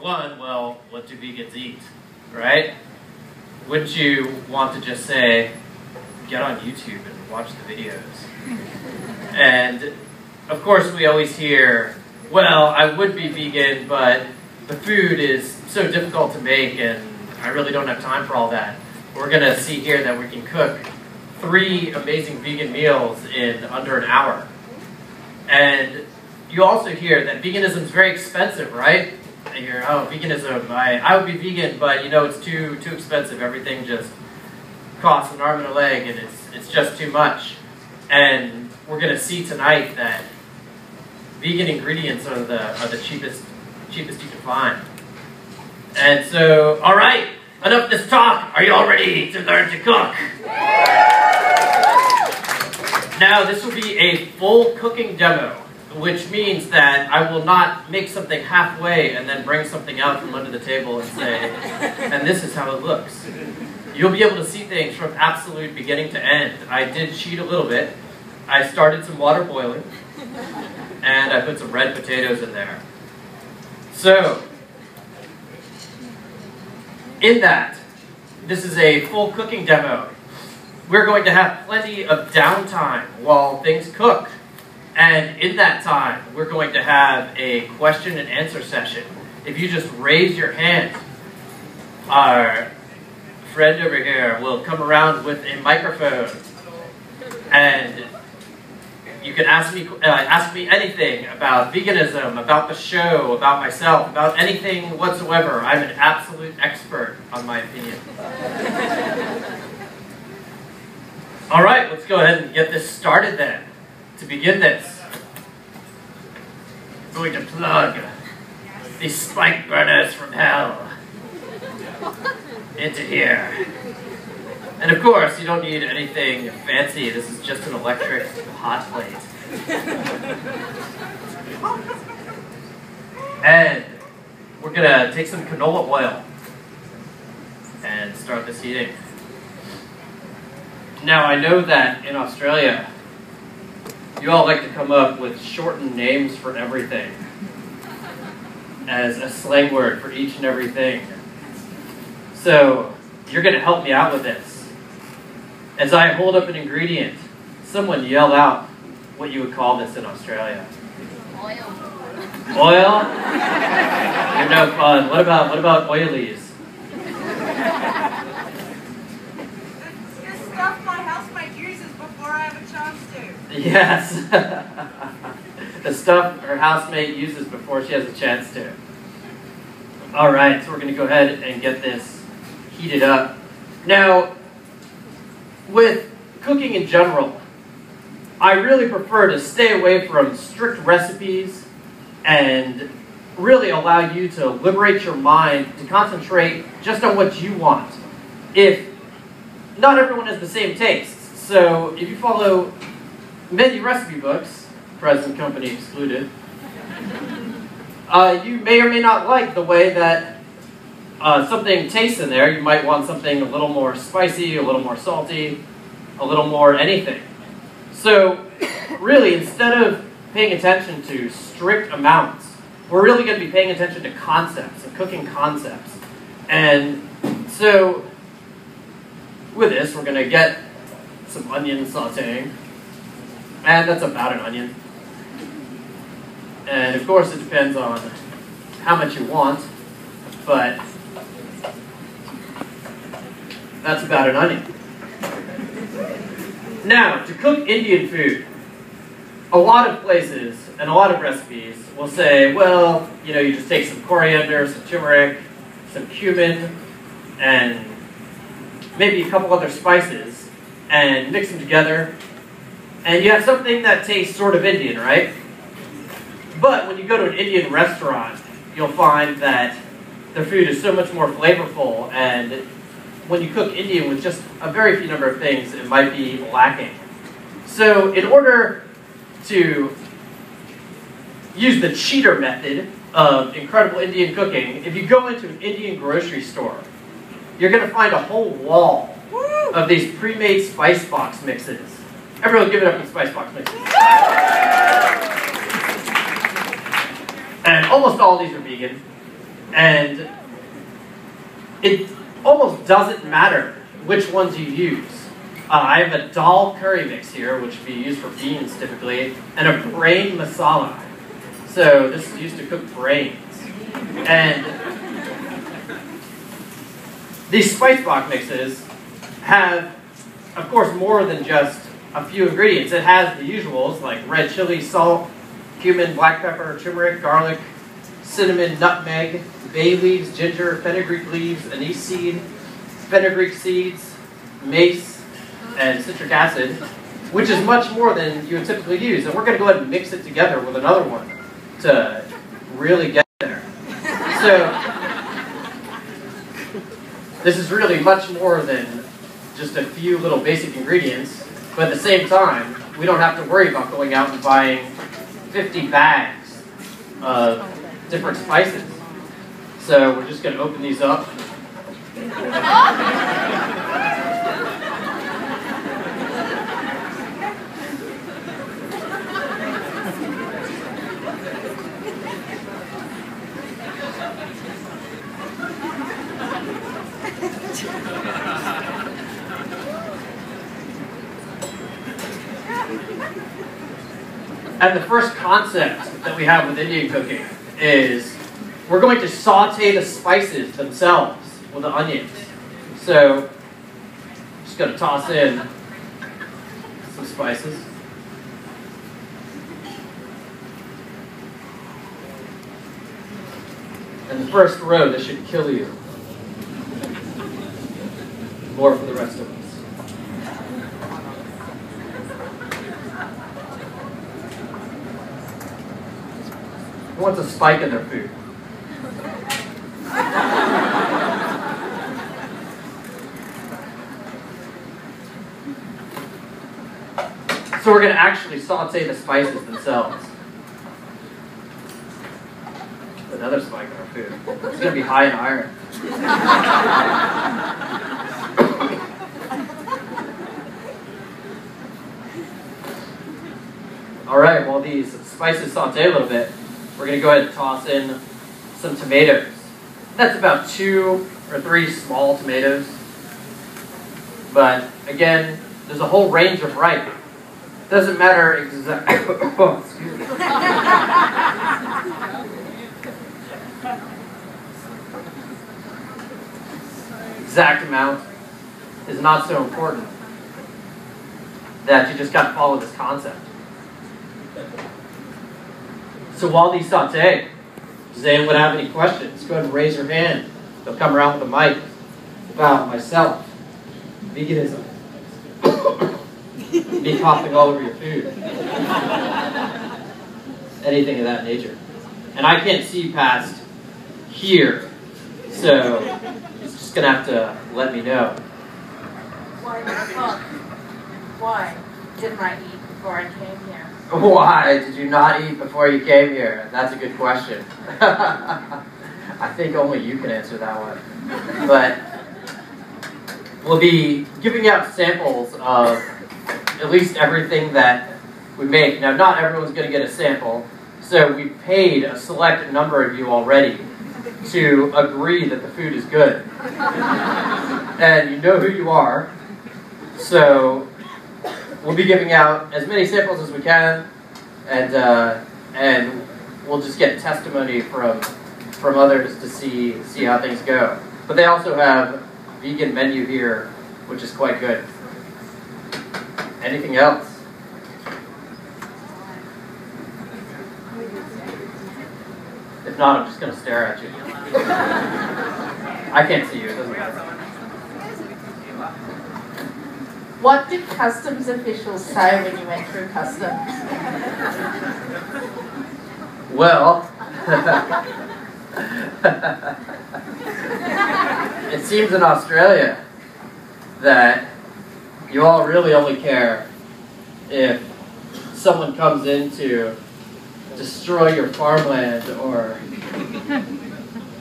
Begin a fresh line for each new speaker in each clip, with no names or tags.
one, well, what do vegans eat, right? Wouldn't you want to just say, get on YouTube and watch the videos? And of course we always hear, well, I would be vegan, but the food is so difficult to make and I really don't have time for all that. We're going to see here that we can cook 3 amazing vegan meals in under an hour. And you also hear that veganism is very expensive, right? And you hear, oh, veganism, I would be vegan, but you know, it's too expensive. Everything just costs an arm and a leg, and it's just too much. And we're going to see tonight that vegan ingredients are the cheapest you can find. And so, all right, enough of this talk. Are you all ready to learn to cook? Now, this will be a full cooking demo, which means that I will not make something halfway and then bring something out from under the table and say, and this is how it looks. You'll be able to see things from absolute beginning to end. I did cheat a little bit. I started some water boiling, and I put some red potatoes in there. So, in that, this is a full cooking demo. We're going to have plenty of downtime while things cook. And in that time, we're going to have a question and answer session. If you just raise your hand, our friend over here will come around with a microphone. And you can ask me anything about veganism, about the show, about myself, about anything whatsoever. I'm an absolute expert on my opinion. All right, let's go ahead and get this started then. To begin this, I'm going to plug these spike burners from hell into here. And of course, you don't need anything fancy. This is just an electric hot plate. And we're gonna take some canola oil and start this heating. Now, I know that in Australia, you all like to come up with shortened names for everything as a slang word for each and everything. So, you're going to help me out with this. As I hold up an ingredient, someone yell out what you would call this in Australia.
Oil.
Oil? You're no fun. What about oilies?
The stuff my housemate uses before I have a chance to.
Yes. The stuff her housemate uses before she has a chance to. All right, so we're going to go ahead and get this heated up. Now, with cooking in general, I really prefer to stay away from strict recipes and really allow you to liberate your mind to concentrate just on what you want. If not everyone has the same tastes, so if you follow many recipe books, present company excluded, you may or may not like the way that something tastes in there. You might want something a little more spicy, a little more salty, a little more anything. So really, instead of paying attention to strict amounts, we're really going to be paying attention to concepts, and cooking concepts. And so with this, we're going to get some onion sauteing. And that's about an onion. And of course, it depends on how much you want, but that's about an onion. Now, to cook Indian food, a lot of places and a lot of recipes will say, well, you know, you just take some coriander, some turmeric, some cumin, and maybe a couple other spices, and mix them together, and you have something that tastes sort of Indian, right? But when you go to an Indian restaurant, you'll find that their food is so much more flavorful, and when you cook Indian with just a very few number of things, it might be lacking. So in order to use the cheater method of incredible Indian cooking, if you go into an Indian grocery store, you're going to find a whole wall of these pre-made spice box mixes. Everyone give it up for spice box mixes. And almost all of these are vegan. And it almost doesn't matter which ones you use. I have a dal curry mix here, which would be used for beans typically, and a brain masala. So this is used to cook brains. And these spice box mixes have, of course, more than just a few ingredients. It has the usuals like red chili, salt, cumin, black pepper, turmeric, garlic, cinnamon, nutmeg, bay leaves, ginger, fenugreek leaves, anise seed, fenugreek seeds, mace, and citric acid, which is much more than you would typically use. And we're going to go ahead and mix it together with another one to really get there. So this is really much more than just a few little basic ingredients, but at the same time, we don't have to worry about going out and buying 50 bags of different spices. So we're just going to open these up. And the first concept that we have with Indian cooking is we're going to saute the spices themselves with the onions. So I'm just going to toss in some spices. And the first row, this should kill you. More for the rest of us. Who wants a spike in their food? So we're going to actually saute the spices themselves. Another spike in our food. It's going to be high in iron. All right, while these spices saute a little bit, we're going to go ahead and toss in some tomatoes. That's about 2 or 3 small tomatoes. But again, there's a whole range of ripe. Doesn't matter exactly. Oh, excuse me. Exact amount is not so important. That you just got to follow this concept. So while these saute, does anyone have any questions? Go ahead and raise your hand. They'll come around with a mic about myself, veganism, me coughing all over your food, anything of that nature. And I can't see past here, so it's just going to have to let me know.
Why didn't I eat before I came here?
Why did you not eat before you came here? That's a good question. I think only you can answer that one. But we'll be giving out samples of at least everything that we make. Now, not everyone's going to get a sample, so we've paid a select number of you already to agree that the food is good. And you know who you are, so we'll be giving out as many samples as we can, and we'll just get testimony from others to see how things go. But they also have a vegan menu here, which is quite good. Anything else? If not, I'm just going to stare at you. I can't see you, it doesn't matter.
What did customs officials say when you went through customs?
Well, it seems in Australia that you all really only care if someone comes in to destroy your farmland or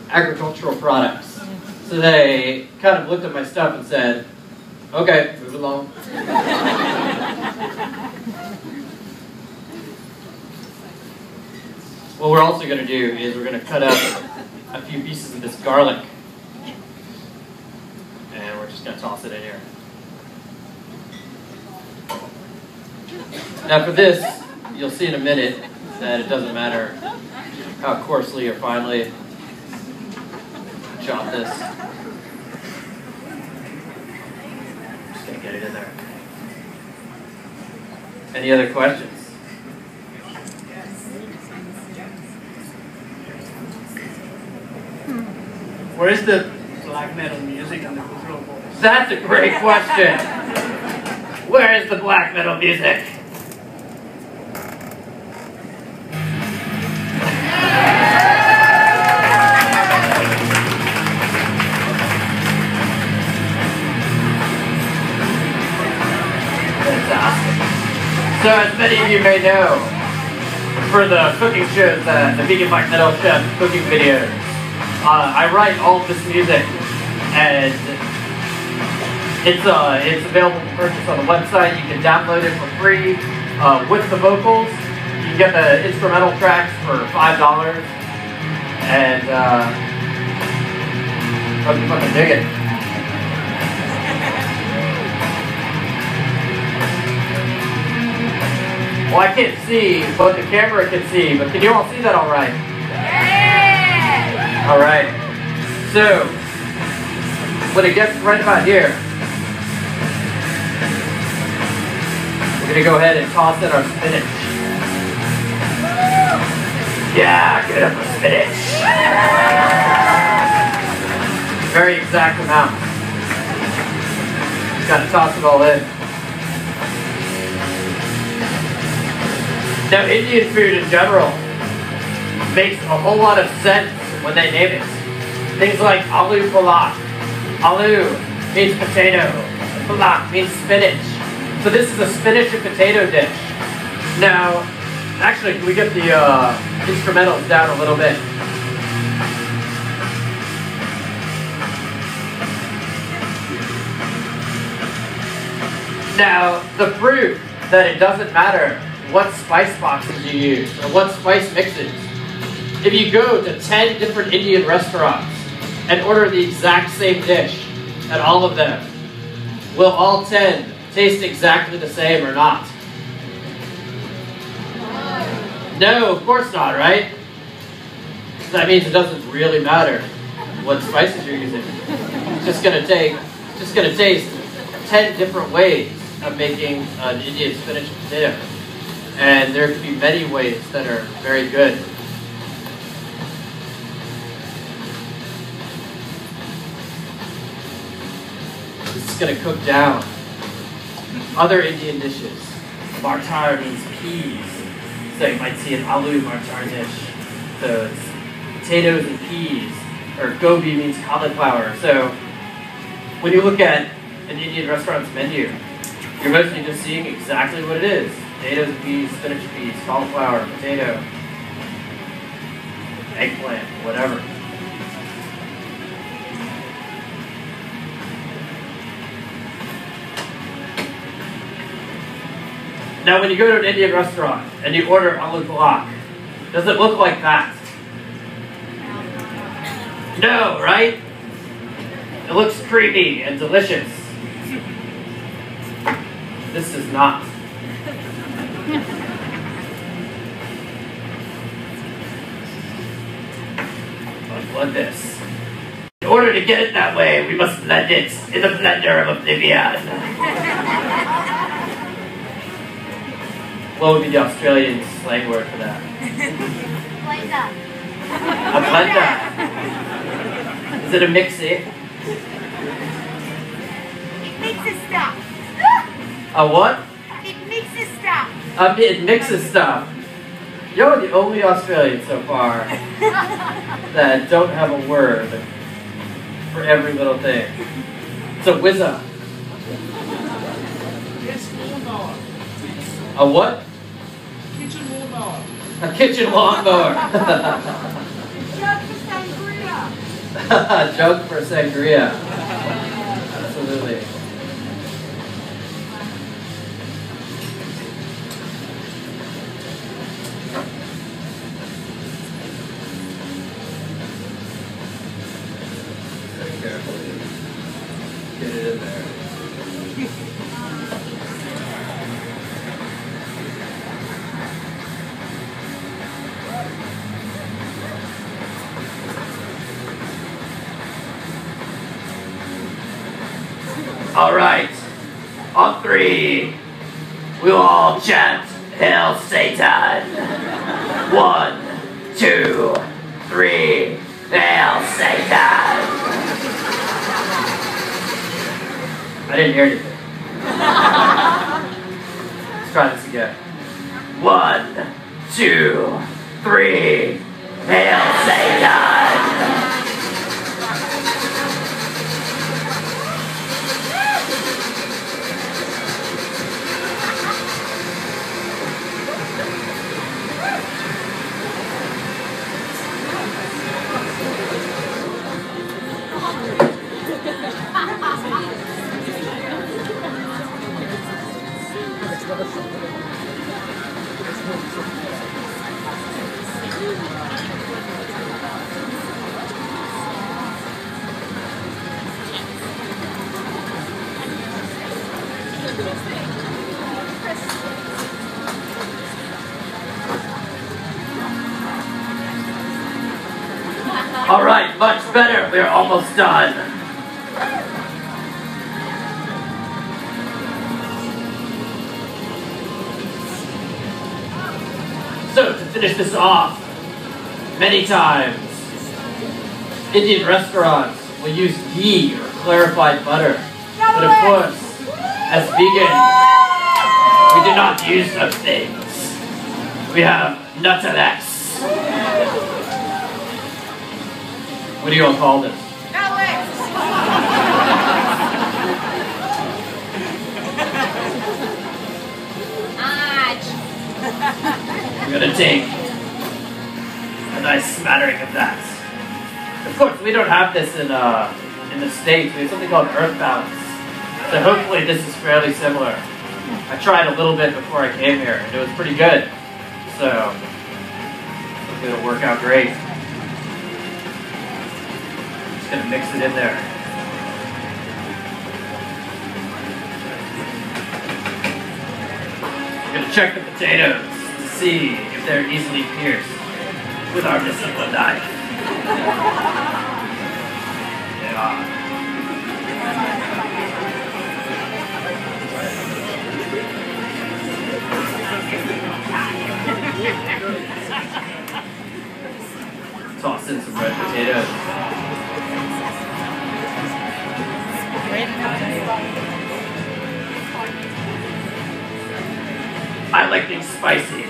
agricultural products. So they kind of looked at my stuff and said, okay, move along. What we're also going to do is we're going to cut up a few pieces of this garlic. And we're just going to toss it in here. Now for this, you'll see in a minute that it doesn't matter how coarsely or finely chop this. Just going to get it in there. Any other questions?
Where is the black metal music and the cultural voice?
That's a great question. Where is the black metal music? So as many of you may know, for the cooking shows, the Vegan Black Metal Chef cooking videos, I write all of this music, and it's available to purchase on the website. You can download it for free with the vocals. You can get the instrumental tracks for $5, and hope you fucking dig it. Well, I can't see, but the camera can see, but can you all see that all right? Yeah! All right. So, when it gets right about here, we're going to go ahead and toss in our spinach. Yeah, get up for spinach. Very exact amount. Just got to toss it all in. Now, Indian food in general makes a whole lot of sense when they name it. Things like aloo palak. Aloo means potato. Palak means spinach. So this is a spinach and potato dish. Now, actually, can we get the instrumentals down a little bit? Now, the proof that it doesn't matter what spice boxes you use or what spice mixes. If you go to 10 different Indian restaurants and order the exact same dish at all of them, will all 10 taste exactly the same or not? No, of course not, right? That means it doesn't really matter what spices you're using. It's just gonna taste 10 different ways of making an Indian spinach and potato. And there could be many ways that are very good. This is going to cook down. Other Indian dishes. Martar means peas. So you might see an aloo martar dish. So it's potatoes and peas. Or gobi means cauliflower. So when you look at an Indian restaurant's menu, you're mostly just seeing exactly what it is. Potatoes, peas, spinach peas, cauliflower, potato, eggplant, whatever. Now when you go to an Indian restaurant and you order aloo palak, does it look like that? No, right? It looks creamy and delicious. This does not. Blend this. In order to get it that way, we must blend it in the blender of oblivion. What would be the Australian slang word for that?
Blender.
A blender. Is it a mixie?
It mixes stuff.
A what?
It mixes stuff.
It mixes stuff. You're the only Australian so far that don't have a word for every little thing. It's a whizzer. A what?
Kitchen lawnmower.
A kitchen lawnmower.
Jug for sangria.
Jug for sangria. Absolutely. in there.
All right, on three, we will all chant Hail Satan. 1, 2, 3, Hail Satan.
I didn't hear anything. Let's try this again.
1, 2, 3, Hail Satan. All right, much better. We're almost done. So, to finish this off, many times, Indian restaurants will use ghee or clarified butter. But of course, as vegan, we do not use those things. We have Nuttalex.
What do you all call this?
I'm gonna take a nice smattering of that.
Of course, we don't have this in the States. We have something called Earth Balance. So hopefully this is fairly similar. I tried a little bit before I came here, and it was pretty good. So hopefully it'll work out great. Just gonna mix it in there. We're gonna check the potatoes to see if they're easily pierced with our mystical knife. Yeah. Toss in some red potatoes.
I like things spicy,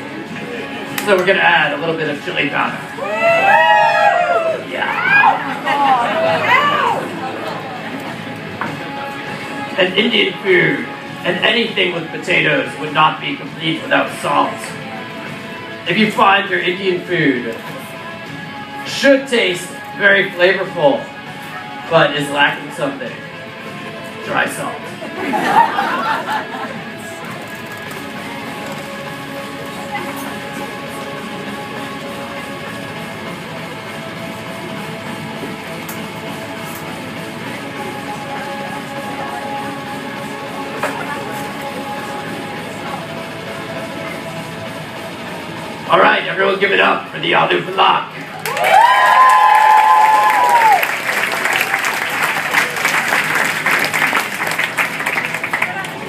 so we're gonna add a little bit of chili powder. Yeah. And Indian food and anything with potatoes would not be complete without salt.
If you find your Indian food should taste very flavorful, but is lacking something, try salt.
All right, everyone give it up for the aloo palak.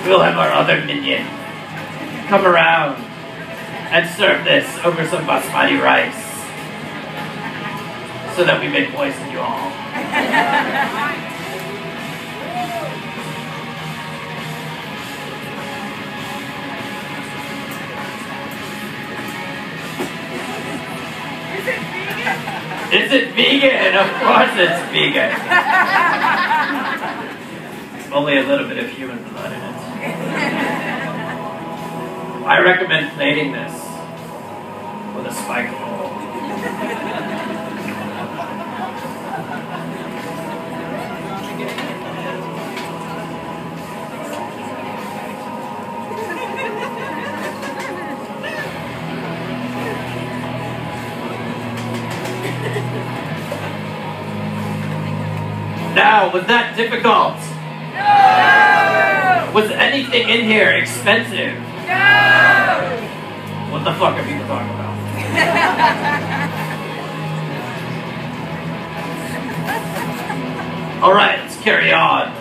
We'll have our other minion come around and serve this over some basmati rice so that we may poison you all. Is it vegan? Of course it's vegan. Only a little bit of human blood in it. I recommend plating this with a spike roll. Now, was that difficult? No! Was anything in here expensive?
No!
What the fuck are people talking about? Alright, let's carry on.